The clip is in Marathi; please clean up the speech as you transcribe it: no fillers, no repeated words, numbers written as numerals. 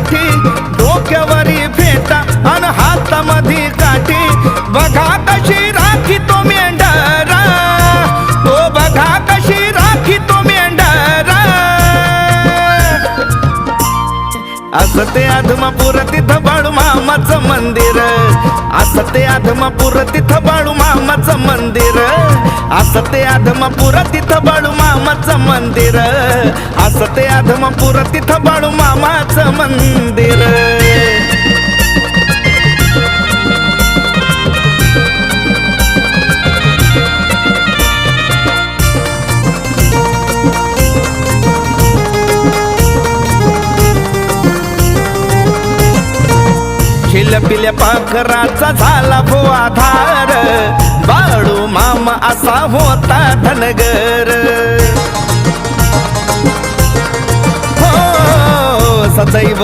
काठी, डोक्यावरी फेटा अन हातामध्ये काठी. बघा कशी राखी तो मेंढरा, तो बघा कशी राखी तो मेंढरा. असं ते आदमापूर तिथं बाळू मामाचं मंदिर, असं ते आदमापूर तिथं बाळू मामाचं मंदिर, असं ते आदमापूर तिथं बाळू मामाचं मंदिर, असं ते आदमापूर तिथं बाळू मामाचं मंदिर. शिलपिल्या पाखराचा झाला भो आधार, बाळू मामा असा होता धनगर. हो सदैव